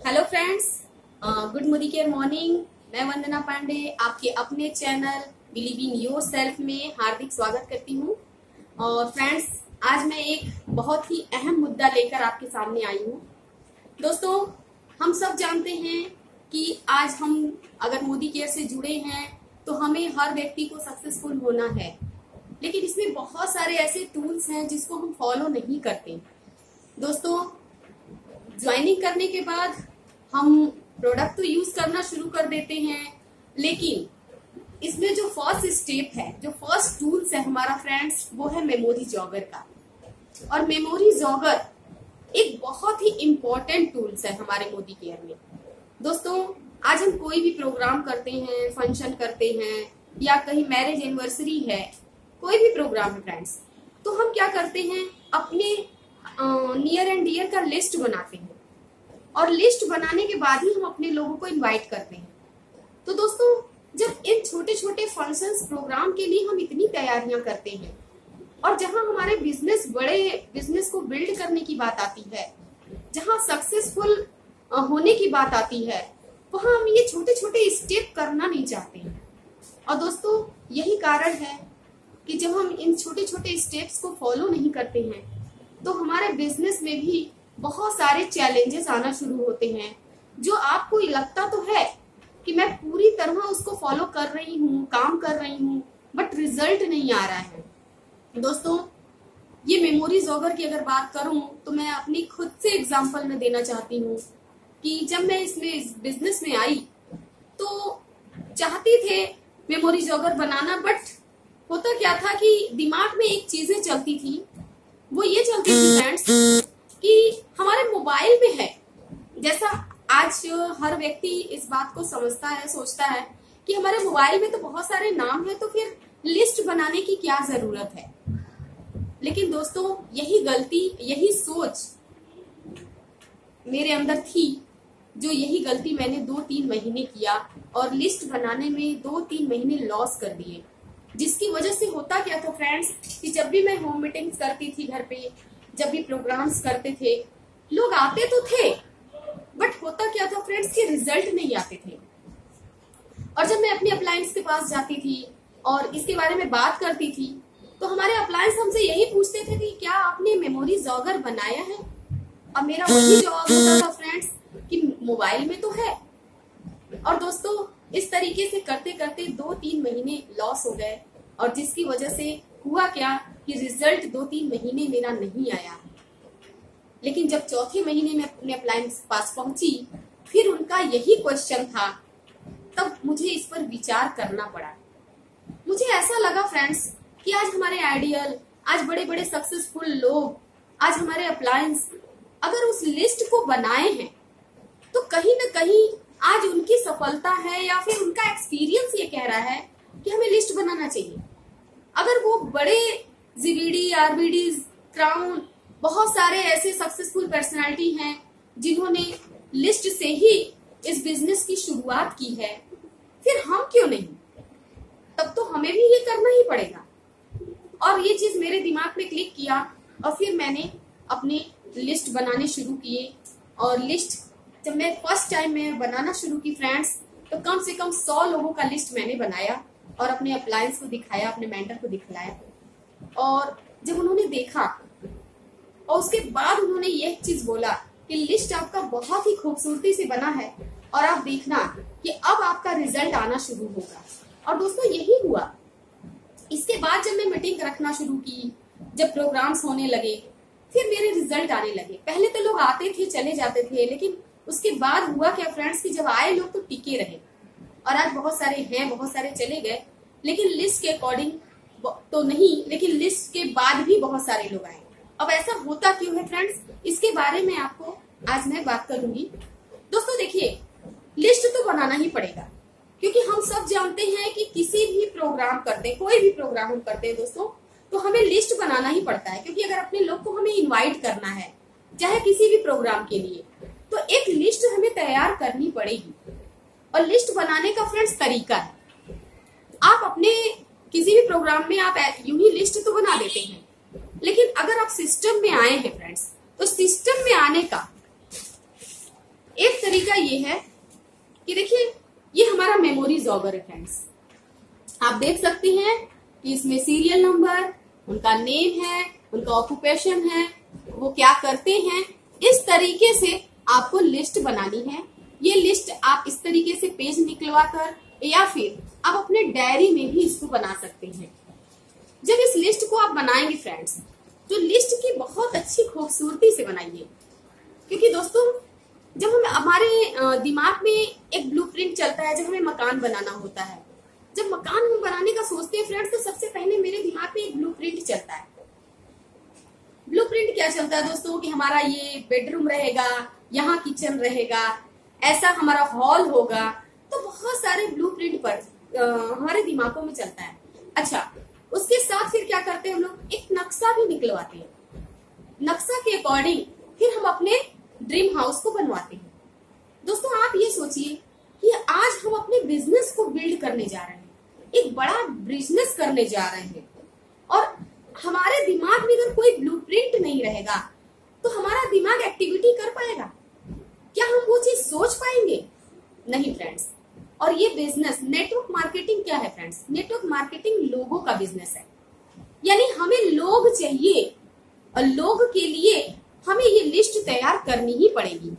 Hello friends, good Modi care morning. मैं वंदना पांडे आपके अपने channel believe in your self में हार्दिक स्वागत करती हूँ। और फ्रेंड्स, आज मैं एक बहुत ही अहम मुद्दा लेकर आपके सामने आई हूँ। दोस्तों, हम सब जानते हैं कि आज हम अगर मोदी केयर से जुड़े हैं तो हमें हर व्यक्ति को सक्सेसफुल होना है, लेकिन इसमें बहुत सारे ऐसे टूल्स हैं जिसको हम फॉलो नहीं करते। दोस्तों, ज्वाइनिंग करने के बाद हम प्रोडक्ट तो यूज करना शुरू कर देते हैं, लेकिन इसमें जो फर्स्ट स्टेप है, जो फर्स्ट टूल्स है हमारा फ्रेंड्स, वो है मेमोरी जॉगर का। और मेमोरी जॉगर एक बहुत ही इंपॉर्टेंट टूल्स है हमारे मोदी केयर में। दोस्तों, आज हम कोई भी प्रोग्राम करते हैं, फंक्शन करते हैं, या कहीं मैरिज एनिवर्सरी है, कोई भी प्रोग्राम है फ्रेंड्स, तो हम क्या करते हैं, अपने नियर एंड डियर का लिस्ट बनाते हैं और लिस्ट बनाने के बाद ही हम अपने लोगों को इनवाइट करते हैं। तो दोस्तों, जब इन छोटे छोटे फंक्शंस प्रोग्राम के लिए हम इतनी तैयारियां करते हैं और जहां हमारे बड़े बिजनेस को बिल्ड करने की बात आती है, जहां सक्सेसफुल होने की बात आती है, वहां हम ये छोटे छोटे स्टेप करना नहीं चाहते हैं। और दोस्तों, यही कारण है कि जब हम इन छोटे छोटे स्टेप्स को फॉलो नहीं करते हैं तो हमारे बिजनेस में भी बहुत सारे चैलेंजेस आना शुरू होते हैं, जो आपको लगता तो है कि मैं पूरी तरह उसको फॉलो कर रही हूँ, काम कर रही हूँ, बट रिजल्ट नहीं आ रहा है। दोस्तों, ये मेमोरी जॉगर की अगर बात करूं तो मैं अपनी खुद से एग्जांपल में देना चाहती हूँ कि जब मैं इस बिजनेस में आई तो चाहती थे मेमोरी जॉगर बनाना, बट होता क्या था कि दिमाग में एक चीजें चलती थी, वो ये चलती थी फ्रेंड्स कि हमारे मोबाइल में है। जैसा आज हर व्यक्ति इस बात को समझता है, सोचता है कि हमारे मोबाइल में तो बहुत सारे नाम है, तो फिर लिस्ट बनाने की क्या जरूरत है। लेकिन दोस्तों, यही गलती, यही सोच मेरे अंदर थी, जो यही गलती मैंने 2-3 महीने किया और लिस्ट बनाने में 2-3 महीने लॉस कर दिए। जिसकी वजह से होता क्या था फ्रेंड्स कि जब भी मैं होम मीटिंग्स करती थी घर पे, जब भी प्रोग्राम्स करते थे, लोग आते तो थे, बट होता क्या था फ्रेंड्स कि रिजल्ट नहीं आते थे। और जब मैं अपनी अप्लायंस के पास जाती थी और इसके बारे में बात करती थी तो हमारे अप्लायंस हमसे यही पूछते थे कि क्या आपने मेमोरी जॉगर बनाया है। और मेरा वही जवाब होता था फ्रेंड्स कि मोबाइल में तो है। और दोस्तों, इस तरीके से करते करते 2-3 महीने लॉस हो गए, और जिसकी वजह से हुआ क्या कि रिजल्ट 2-3 महीने मेरा नहीं आया। लेकिन जब चौथे महीने में अपने अप्लायंस पास पहुंची, फिर उनका यही क्वेश्चन था, तब मुझे इस पर विचार करना पड़ा। मुझे ऐसा लगा फ्रेंड्स कि आज हमारे आइडियल, आज बड़े बड़े सक्सेसफुल लोग, आज हमारे अप्लायंस अगर उस लिस्ट को बनाए हैं तो कहीं ना कहीं आज उनकी सफलता है, या फिर उनका एक्सपीरियंस ये कह रहा है कि हमें लिस्ट बनाना चाहिए। अगर वो बड़े जीवीडी, आरबीडी, क्राउन, बहुत सारे ऐसे सक्सेसफुल पर्सनालिटी हैं जिन्होंने लिस्ट से ही इस बिजनेस की शुरुआत की है, फिर हम क्यों नहीं? तब तो हमें भी ये करना ही पड़ेगा। और ये चीज मेरे दिमाग में क्लिक किया और फिर मैंने अपने लिस्ट बनाने शुरू किए। और लिस्ट जब मैं फर्स्ट टाइम में बनाना शुरू की फ्रेंड्स, तो कम से कम 100 लोगों का लिस्ट मैंने बनाया और अपने अप्लायंस को दिखाया, अपने मेंटर को दिखलाया। और जब उन्होंने देखा और उसके बाद उन्होंने ये चीज बोला कि लिस्ट आपका बहुत ही खूबसूरती से बना है और आप देखना कि अब आपका रिजल्ट आना शुरू होगा। और दोस्तों, यही हुआ। इसके बाद जब मैं मीटिंग रखना शुरू की, जब प्रोग्राम्स होने लगे, फिर मेरे रिजल्ट आने लगे। पहले तो लोग आते थे, चले जाते थे, लेकिन उसके बाद हुआ क्या फ्रेंड्स कि जब आए लोग तो टिके रहे। और आज बहुत सारे हैं, बहुत सारे चले गए, लेकिन लिस्ट के अकॉर्डिंग तो नहीं, लेकिन लिस्ट के बाद भी बहुत सारे लोग आए। अब ऐसा होता क्यों है फ्रेंड्स, इसके बारे में आपको आज मैं बात करूंगी। दोस्तों देखिए, लिस्ट तो बनाना ही पड़ेगा, क्योंकि हम सब जानते हैं कि किसी भी प्रोग्राम करते हैं, कोई भी प्रोग्राम हम करते हैं दोस्तों, तो हमें लिस्ट बनाना ही पड़ता है। क्योंकि अगर अपने लोग को हमें इनवाइट करना है, चाहे किसी भी प्रोग्राम के लिए, तो एक लिस्ट हमें तैयार करनी पड़ेगी। और लिस्ट बनाने का फ्रेंड्स तरीका है, आप अपने किसी भी प्रोग्राम में आप यूं ही लिस्ट तो बना देते हैं, लेकिन अगर आप सिस्टम में आए हैं फ्रेंड्स, तो सिस्टम में आने का एक तरीका ये है कि देखिए, ये हमारा मेमोरी जॉगर है फ्रेंड्स। आप देख सकते हैं कि इसमें सीरियल नंबर, उनका नेम है, उनका ऑक्यूपेशन है, वो क्या करते हैं, इस तरीके से आपको लिस्ट बनानी है। ये लिस्ट आप इस तरीके से पेज निकलवा कर या फिर आप अपने डायरी में भी इसको बना सकते हैं। जब इस लिस्ट को आप बनाएंगे फ्रेंड्स, तो लिस्ट की बहुत अच्छी खूबसूरती से बनाइए, क्योंकि दोस्तों जब हम हमारे दिमाग में एक ब्लूप्रिंट चलता है, जब हमें मकान बनाना होता है, जब मकान हम बनाने का सोचते हैं फ्रेंड्स, तो सबसे पहले मेरे दिमाग में एक ब्लूप्रिंट चलता है। ब्लूप्रिंट क्या चलता है दोस्तों कि हमारा ये बेडरूम रहेगा, यहाँ किचन रहेगा, ऐसा हमारा हॉल होगा। तो बहुत सारे ब्लूप्रिंट पर हमारे दिमागों में चलता है। अच्छा, उसके साथ फिर क्या करते हैं हम लोग, एक नक्शा भी निकलवाते हैं। नक्शा के अकॉर्डिंग फिर हम अपने ड्रीम हाउस को बनवाते हैं। दोस्तों आप ये सोचिए कि आज हम अपने बिजनेस को बिल्ड करने जा रहे हैं, एक बड़ा बिजनेस करने जा रहे हैं, और हमारे दिमाग में अगर कोई ब्लूप्रिंट नहीं रहेगा तो हमारा दिमाग एक्टिविटी कर पाएगा क्या? हम वो चीज सोच पाएंगे? नहीं फ्रेंड्स। और ये बिजनेस नेटवर्क मार्केटिंग क्या है फ्रेंड्स? नेटवर्क मार्केटिंग लोगों का बिजनेस है, यानी हमें लोग चाहिए और लोग के लिए हमें ये लिस्ट तैयार करनी ही पड़ेगी।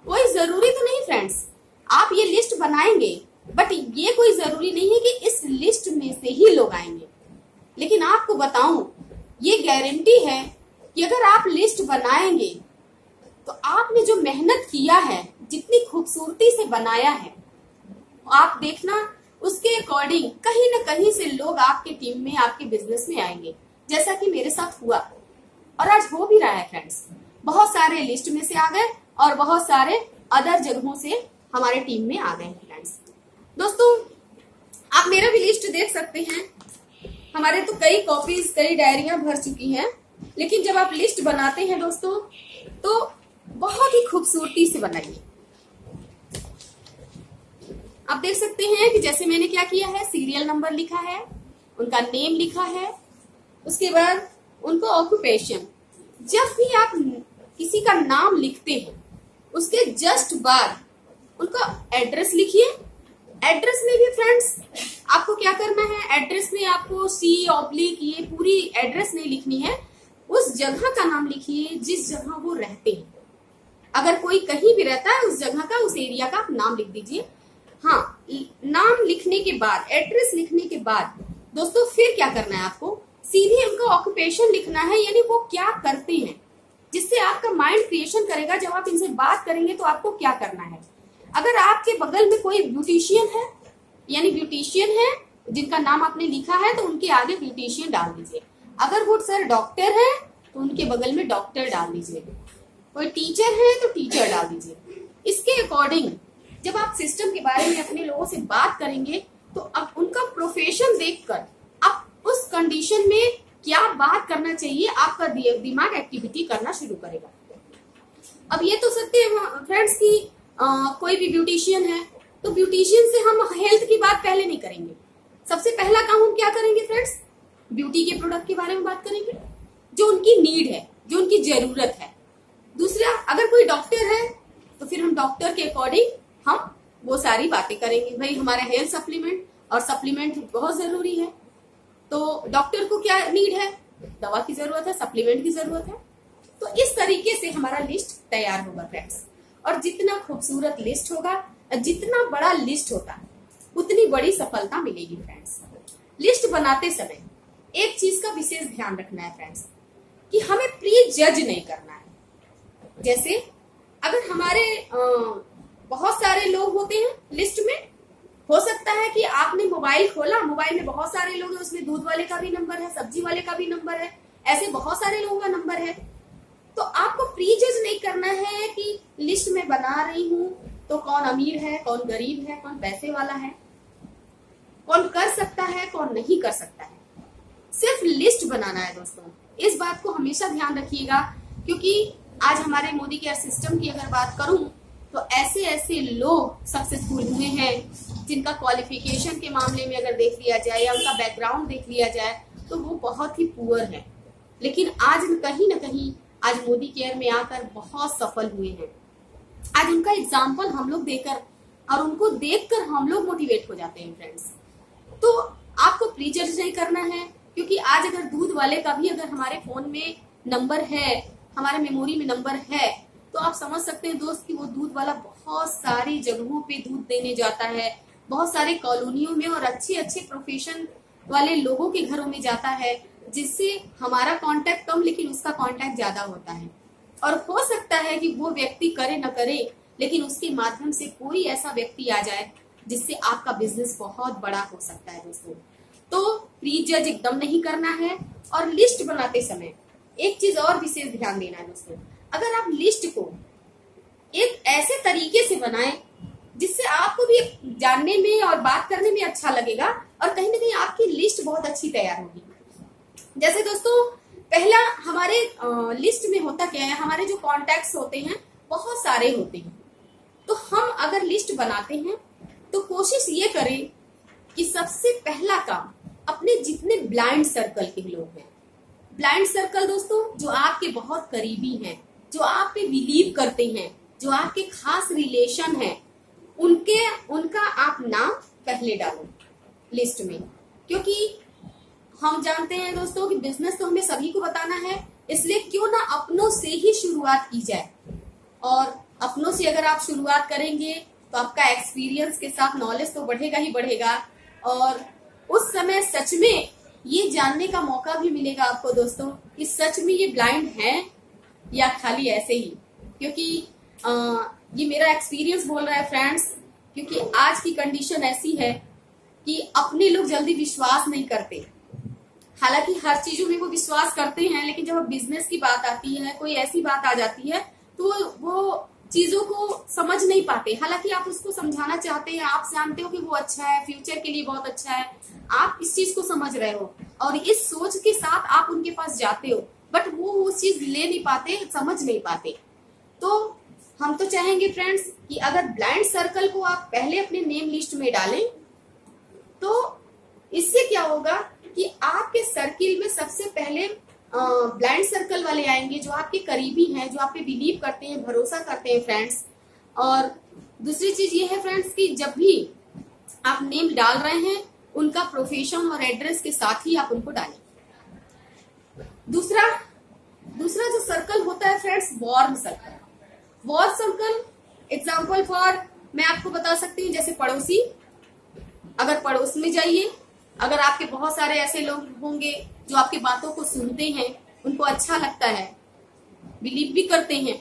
कोई जरूरी तो नहीं फ्रेंड्स आप ये लिस्ट बनाएंगे, बट ये कोई जरूरी नहीं है कि इस लिस्ट में से ही लोग आएंगे। लेकिन आपको बताऊं, ये गारंटी है कि अगर आप लिस्ट बनाएंगे तो आपने जो मेहनत किया है, जितनी खूबसूरती से बनाया है, आप देखना उसके अकॉर्डिंग कहीं ना कहीं से लोग आपके टीम में, आपके बिजनेस में आएंगे, जैसा कि मेरे साथ हुआ और आज हो भी रहा है फ्रेंड्स। बहुत सारे लिस्ट में से आ गए और बहुत सारे अदर जगहों से हमारे टीम में आ गए हैं फ्रेंड्स। दोस्तों आप मेरा भी लिस्ट देख सकते हैं, हमारे तो कई कॉपीज, कई डायरियां भर चुकी हैं। लेकिन जब आप लिस्ट बनाते हैं दोस्तों, तो बहुत ही खूबसूरती से बनाइए। आप देख सकते हैं कि जैसे मैंने क्या किया है, सीरियल नंबर लिखा है, उनका नेम लिखा है, उसके बाद उनको ऑक्यूपेशन। जब भी आप किसी का नाम लिखते हैं उसके जस्ट बाद उनका एड्रेस लिखिए। एड्रेस में भी फ्रेंड्स आपको क्या करना है, एड्रेस में आपको C/ ये पूरी एड्रेस नहीं लिखनी है, उस जगह का नाम लिखिए जिस जगह वो रहते हैं। अगर कोई कहीं भी रहता है, उस जगह का, उस एरिया का आप नाम लिख दीजिए। हाँ, नाम लिखने के बाद, एड्रेस लिखने के बाद दोस्तों फिर क्या करना है, आपको सीधे उनका ऑक्यूपेशन लिखना है, यानी वो क्या करते हैं, जिससे आपका माइंड क्रिएशन करेगा। जब आप इनसे बात करेंगे तो आपको क्या करना है। अगर आपके बगल में कोई ब्यूटिशियन है, यानी ब्यूटिशियन है जिनका नाम आपने लिखा है, तो उनके आगे ब्यूटिशियन डाल दीजिए। अगर वो सर डॉक्टर है तो उनके बगल में डॉक्टर डाल दीजिए। कोई टीचर है तो टीचर डाल दीजिए। इसके अकॉर्डिंग जब आप सिस्टम के बारे में अपने लोगों से बात करेंगे, तो अब उनका प्रोफेशन देखकर आप उस कंडीशन में क्या बात करना चाहिए, आपका दिमाग एक्टिविटी करना शुरू करेगा। अब ये तो सकते हैं फ्रेंड्स की कोई भी ब्यूटिशियन है, तो ब्यूटिशियन से हम हेल्थ की बात पहले नहीं करेंगे। सबसे पहला काम हम क्या करेंगे फ्रेंड्स, ब्यूटी के प्रोडक्ट के बारे में बात करेंगे, जो उनकी नीड है, जो उनकी जरूरत है। दूसरा, अगर कोई डॉक्टर है तो फिर हम डॉक्टर के अकॉर्डिंग हम वो सारी बातें करेंगे। भाई हमारे हेल्थ सप्लीमेंट, और सप्लीमेंट बहुत जरूरी है, तो डॉक्टर को क्या नीड है, दवा की जरूरत है, सप्लीमेंट की जरूरत है। तो इस तरीके से हमारा लिस्ट तैयार होगा फ्रेंड्स। और जितना खूबसूरत लिस्ट होगा, जितना बड़ा लिस्ट होगा, उतनी बड़ी सफलता मिलेगी फ्रेंड्स। लिस्ट बनाते समय एक चीज का विशेष ध्यान रखना है फ्रेंड्स, कि हमें प्री जज नहीं करना है। जैसे अगर हमारे बहुत सारे लोग होते हैं लिस्ट में, हो सकता है कि आपने मोबाइल खोला, मोबाइल में बहुत सारे लोग हैं, उसमें दूध वाले का भी नंबर है, सब्जी वाले का भी नंबर है, ऐसे बहुत सारे लोगों का नंबर है। तो आपको प्री जज नहीं करना है कि लिस्ट में बना रही हूं तो कौन अमीर है, कौन गरीब है, कौन पैसे वाला है, कौन कर सकता है, कौन नहीं कर सकता है। सिर्फ लिस्ट बनाना है दोस्तों। इस बात को हमेशा ध्यान रखिएगा, क्योंकि आज हमारे मोदी केयर सिस्टम की अगर बात करूं तो ऐसे ऐसे लोग सक्सेसफुल हुए हैं जिनका क्वालिफिकेशन के मामले में अगर देख लिया जाए या उनका बैकग्राउंड देख लिया जाए तो वो बहुत ही पुअर है, लेकिन आज कहीं ना कहीं आज मोदी केयर में आकर बहुत सफल हुए हैं। आज उनका एग्जाम्पल हम लोग देकर और उनको देखकर हम लोग मोटिवेट हो जाते हैं फ्रेंड्स। तो आपको प्रीजज नहीं करना है, क्योंकि आज अगर दूध वाले का भी अगर हमारे फोन में नंबर है, हमारे मेमोरी में नंबर है, तो आप समझ सकते हैं दोस्त कि वो दूध वाला बहुत सारी जगहों पे दूध देने जाता है, बहुत सारे कॉलोनियों में और अच्छे अच्छे प्रोफेशन वाले लोगों के घरों में जाता है, जिससे हमारा कांटेक्ट कम लेकिन उसका कांटेक्ट ज्यादा होता है। और हो सकता है कि वो व्यक्ति करे न करे, लेकिन उसके माध्यम से कोई ऐसा व्यक्ति आ जाए जिससे आपका बिजनेस बहुत बड़ा हो सकता है दोस्तों। तो प्रीजज एकदम नहीं करना है। और लिस्ट बनाते समय एक चीज और विशेष ध्यान देना है दोस्तों, अगर आप लिस्ट को एक ऐसे तरीके से बनाएं जिससे आपको भी जानने में और बात करने में अच्छा लगेगा और कहीं ना कहीं आपकी लिस्ट बहुत अच्छी तैयार होगी। जैसे दोस्तों पहला हमारे लिस्ट में होता क्या है, हमारे जो कॉन्टैक्ट्स होते हैं बहुत सारे होते हैं। तो हम अगर लिस्ट बनाते हैं तो कोशिश ये करें कि सबसे पहला काम अपने जितने ब्लाइंड सर्कल के लोग हैं, ब्लाइंड सर्कल दोस्तों जो आपके बहुत करीबी हैं, जो आप पे बिलीव करते हैं, जो आपके खास रिलेशन हैं, उनका आप नाम पहले डालो लिस्ट में। क्योंकि हम जानते हैं दोस्तों कि बिजनेस तो हमें सभी को बताना है, इसलिए क्यों ना अपनों से ही शुरुआत की जाए। और अपनों से अगर आप शुरुआत करेंगे तो आपका एक्सपीरियंस के साथ नॉलेज तो बढ़ेगा ही बढ़ेगा, और उस समय सच में ये जानने का मौका भी मिलेगा आपको दोस्तों कि सच में ये ब्लाइंड है या खाली ऐसे ही। क्योंकि ये मेरा एक्सपीरियंस बोल रहा है फ्रेंड्स, क्योंकि आज की कंडीशन ऐसी है कि अपने लोग जल्दी विश्वास नहीं करते। हालांकि हर चीजों में वो विश्वास करते हैं, लेकिन जब बिजनेस की बात आती है, कोई ऐसी बात आ जाती है, तो वो चीजों को समझ नहीं पाते। हालांकि आप उसको समझाना चाहते हैं, आप जानते हो कि वो अच्छा है, फ्यूचर के लिए बहुत अच्छा है, आप इस चीज को समझ रहे हो और इस सोच के साथ आप उनके पास जाते हो, बट वो चीज ले नहीं पाते, समझ नहीं पाते। तो हम तो चाहेंगे फ्रेंड्स कि अगर ब्लाइंड सर्कल को आप पहले अपने नेम लिस्ट में डालें, तो इससे क्या होगा कि आपके सर्किल में सबसे पहले ब्लाइंड सर्कल वाले आएंगे जो आपके करीबी हैं, जो आप पे बिलीव करते हैं, भरोसा करते हैं फ्रेंड्स। और दूसरी चीज ये है फ्रेंड्स कि जब भी आप नेम डाल रहे हैं, उनका प्रोफेशन और एड्रेस के साथ ही आप उनको डालें। दूसरा जो सर्कल होता है friends, warm circle. Warm circle example for मैं आपको बता सकती हूँ, जैसे पड़ोसी, अगर पड़ोस में जाइए, अगर आपके बहुत सारे ऐसे लोग होंगे जो आपकी बातों को सुनते हैं, उनको अच्छा लगता है, बिलीव भी करते हैं,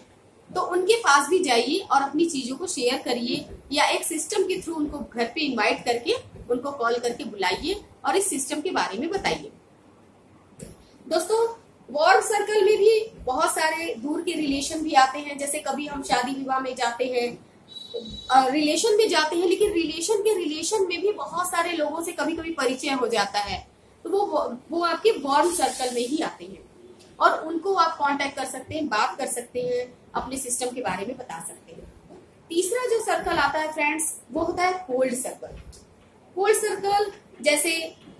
तो उनके पास भी जाइए और अपनी चीजों को शेयर करिए, या एक सिस्टम के थ्रू उनको घर पे इनवाइट करके उनको कॉल करके बुलाइए और इस सिस्टम के बारे में बताइए। दोस्तों वार्म सर्कल में भी बहुत सारे दूर के रिलेशन भी आते हैं। जैसे कभी हम शादी विवाह में जाते हैं, रिलेशन में जाते हैं, लेकिन रिलेशन में भी बहुत सारे लोगों से कभी कभी परिचय हो जाता है, तो वो आपके वार्म सर्कल में ही आते हैं और उनको आप कांटेक्ट कर सकते हैं, बात कर सकते हैं, अपने सिस्टम के बारे में बता सकते हैं। तीसरा जो सर्कल आता है फ्रेंड्स, वो होता है कोल्ड सर्कल। कोल्ड सर्कल जैसे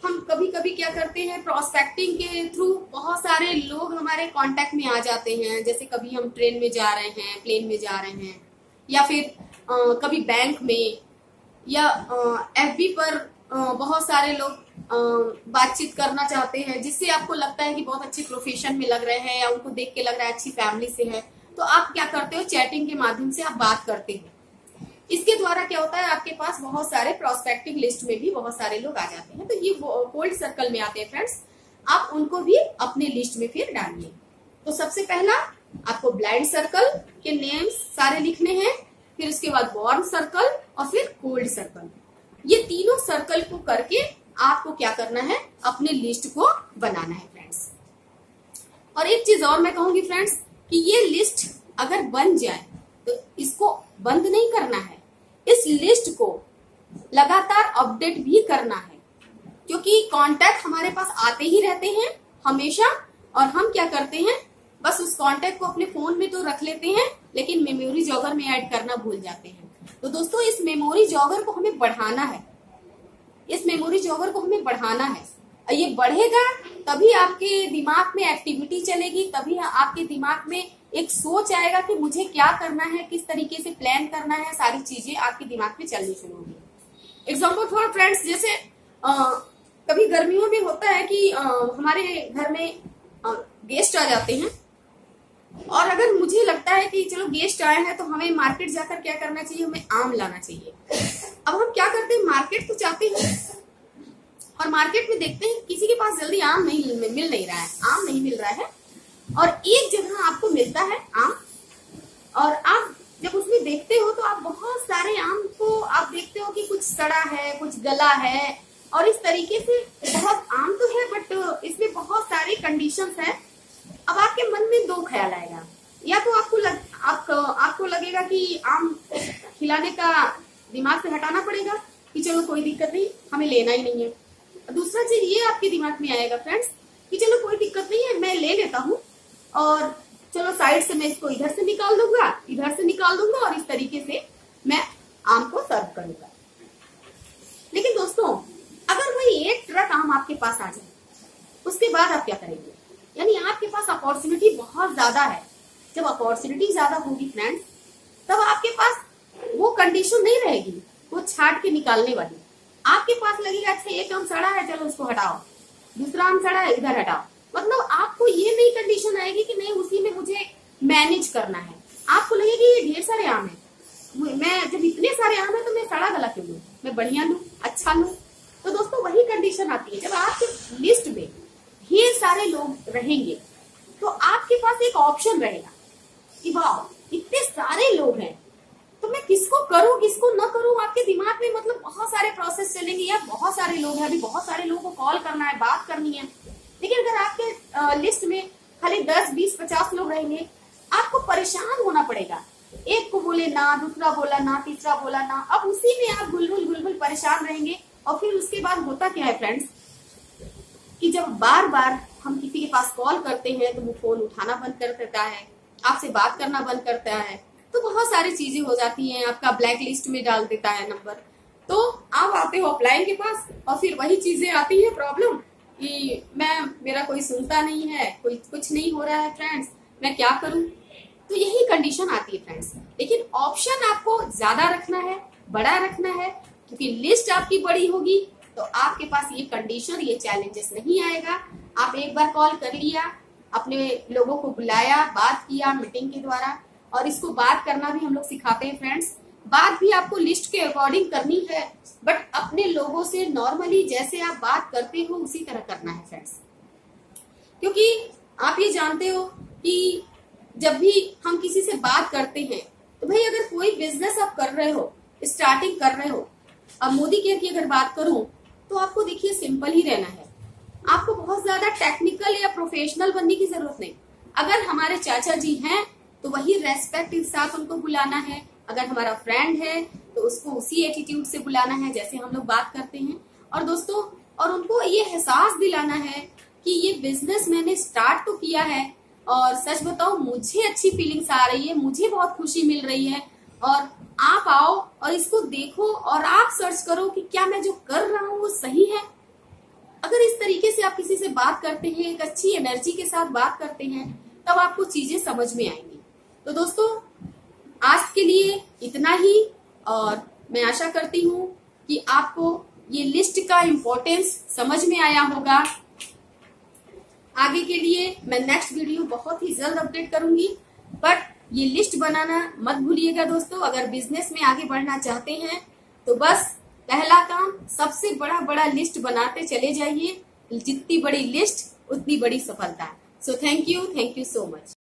हम कभी कभी क्या करते हैं, प्रोस्पेक्टिंग के थ्रू बहुत सारे लोग हमारे कांटेक्ट में आ जाते हैं। जैसे कभी हम ट्रेन में जा रहे हैं, प्लेन में जा रहे हैं, या फिर कभी बैंक में, या एफबी पर बहुत सारे लोग बातचीत करना चाहते हैं, जिससे आपको लगता है कि बहुत अच्छे प्रोफेशन में लग रहे हैं, या उनको देख के लग रहा है अच्छी फैमिली से है, तो आप क्या करते हो, चैटिंग के माध्यम से आप बात करते हो। इसके द्वारा क्या होता है, आपके पास बहुत सारे प्रोस्पेक्टिव लिस्ट में भी बहुत सारे लोग आ जाते हैं, तो ये कोल्ड सर्कल में आते हैं फ्रेंड्स। आप उनको भी अपने लिस्ट में फिर डालिए। तो सबसे पहला आपको ब्लाइंड सर्कल के नेम्स सारे लिखने हैं, फिर उसके बाद वार्म सर्कल और फिर कोल्ड सर्कल। ये तीनों सर्कल को करके आपको क्या करना है, अपने लिस्ट को बनाना है फ्रेंड्स। और एक चीज और मैं कहूंगी फ्रेंड्स कि ये लिस्ट अगर बन जाए तो इसको बंद नहीं करना है, इस लिस्ट को लगातार अपडेट भी करना है, क्योंकि कांटेक्ट हमारे पास आते ही रहते हैं हमेशा, और हम क्या करते हैं, बस उस कांटेक्ट को अपने फोन में तो रख लेते हैं, लेकिन मेमोरी जॉगर में ऐड करना भूल जाते हैं। तो दोस्तों इस मेमोरी जॉगर को हमें बढ़ाना है, इस मेमोरी जॉगर को हमें बढ़ाना है। ये बढ़ेगा तभी आपके दिमाग में एक्टिविटी चलेगी, तभी आपके दिमाग में एक सोच आएगा कि मुझे क्या करना है, किस तरीके से प्लान करना है, सारी चीजें आपके दिमाग में चलनी शुरू होगी। एग्जाम्पल फॉर फ्रेंड्स, जैसे कभी गर्मियों में होता है कि हमारे घर में गेस्ट आ जाते हैं, और अगर मुझे लगता है कि चलो गेस्ट आए हैं तो हमें मार्केट जाकर क्या करना चाहिए, हमें आम लाना चाहिए। अब हम क्या करते हैं, मार्केट तो जाते हैं और मार्केट में देखते हैं किसी के पास जल्दी आम नहीं मिल नहीं रहा है, आम नहीं मिल रहा है, और एक जगह आपको मिलता है आम, और आप जब उसमें देखते हो तो आप बहुत सारे आम को आप देखते हो कि कुछ सड़ा है, कुछ गला है, और इस तरीके से बहुत आम तो है बट इसमें बहुत सारी कंडीशंस है। अब आपके मन में दो ख्याल आएगा, या तो आपको लगेगा कि आम खिलाने का दिमाग से हटाना पड़ेगा कि चलो कोई दिक्कत नहीं, हमें लेना ही नहीं है। दूसरा चीज ये आपके दिमाग में आएगा फ्रेंड्स कि चलो कोई दिक्कत नहीं है, मैं ले लेता हूँ, और चलो साइड से मैं इसको इधर से निकाल दूंगा, इधर से निकाल दूंगा, और इस तरीके से मैं आम को सर्व करूंगा। लेकिन दोस्तों, अगर वही एक ट्रक आम आपके पास आ जाए, उसके बाद आप क्या करेंगे? यानी आपके पास अपॉर्चुनिटी बहुत ज्यादा है। जब अपॉर्चुनिटी ज्यादा होगी फ्रेंड्स, तब आपके पास वो कंडीशन नहीं रहेगी वो छाट के निकालने वाली। आपके पास लगेगा अच्छा एक आम सड़ा है, चलो उसको हटाओ, दूसरा आम सड़ा है, इधर हटाओ। मतलब आपको ये नहीं कंडीशन आएगी कि नहीं उसी में मुझे मैनेज करना है। आपको लगेगा ये ढेर सारे आम है, मैं जब इतने सारे आम है तो मैं सड़ा गला क्यों लूं, मैं बढ़िया लूं, अच्छा लूं। तो दोस्तों वही कंडीशन आती है, जब आपके लिस्ट में ढेर सारे लोग रहेंगे तो आपके पास एक ऑप्शन रहेगा कि वाह इतने सारे लोग हैं तो मैं किसको करूं किसको न करूं। आपके दिमाग में मतलब बहुत सारे प्रोसेस चलेंगे, यार बहुत सारे लोग हैं, अभी बहुत सारे लोगों को कॉल करना है, बात करनी है। लेकिन अगर आपके लिस्ट में खाली 10, 20, 50 लोग रहेंगे, आपको परेशान होना पड़ेगा। एक को बोले ना, दूसरा बोला ना, तीसरा बोला ना, अब उसी में आप गुलगुल परेशान रहेंगे। और फिर उसके बाद होता क्या है फ्रेंड्स कि जब बार बार हम किसी के पास कॉल करते हैं तो वो फोन उठाना बंद कर देता है, आपसे बात करना बंद करता है, तो बहुत सारी चीजें हो जाती हैं, आपका ब्लैक लिस्ट में डाल देता है नंबर। तो आप आते हो अपलाइन के पास और फिर वही चीजें आती है प्रॉब्लम कि मेरा कोई सुनता नहीं है, कोई कुछ नहीं हो रहा है फ्रेंड्स, मैं क्या करूं। तो यही कंडीशन आती है फ्रेंड्स। लेकिन ऑप्शन आपको ज्यादा रखना है, बड़ा रखना है, क्योंकि लिस्ट आपकी बड़ी होगी तो आपके पास ये कंडीशन, ये चैलेंजेस नहीं आएगा। आप एक बार कॉल कर लिया, अपने लोगों को बुलाया, बात किया मीटिंग के द्वारा, और इसको बात करना भी हम लोग सिखाते हैं फ्रेंड्स। बात भी आपको लिस्ट के अकॉर्डिंग करनी है, बट अपने लोगों से नॉर्मली जैसे आप बात करते हो उसी तरह करना है फ्रेंड्स। क्योंकि आप ये जानते हो कि जब भी हम किसी से बात करते हैं तो भाई अगर कोई बिजनेस आप कर रहे हो, स्टार्टिंग कर रहे हो, अब मोदी केयर की अगर बात करूं तो आपको देखिए सिंपल ही रहना है, आपको बहुत ज्यादा टेक्निकल या प्रोफेशनल बनने की जरूरत नहीं। अगर हमारे चाचा जी हैं तो वही रेस्पेक्ट के साथ उनको बुलाना है, अगर हमारा फ्रेंड है तो उसको उसी एटीट्यूड से बुलाना है जैसे हम लोग बात करते हैं। और दोस्तों, और उनको ये एहसास दिलाना है कि ये बिजनेस मैंने स्टार्ट तो किया है, और सच बताओ मुझे अच्छी फीलिंग्स आ रही है, मुझे बहुत खुशी मिल रही है, और आप आओ और इसको देखो और आप सर्च करो कि क्या मैं जो कर रहा हूँ वो सही है। अगर इस तरीके से आप किसी से बात करते हैं, एक अच्छी एनर्जी के साथ बात करते हैं, तब आपको चीजें समझ में आएंगी। तो दोस्तों आज के लिए इतना ही, और मैं आशा करती हूँ कि आपको ये लिस्ट का इम्पोर्टेंस समझ में आया होगा। आगे के लिए मैं नेक्स्ट वीडियो बहुत ही जल्द अपडेट करूंगी, बट ये लिस्ट बनाना मत भूलिएगा दोस्तों। अगर बिजनेस में आगे बढ़ना चाहते हैं तो बस पहला काम, सबसे बड़ा लिस्ट बनाते चले जाइए, जितनी बड़ी लिस्ट उतनी बड़ी सफलता। So thank you so much.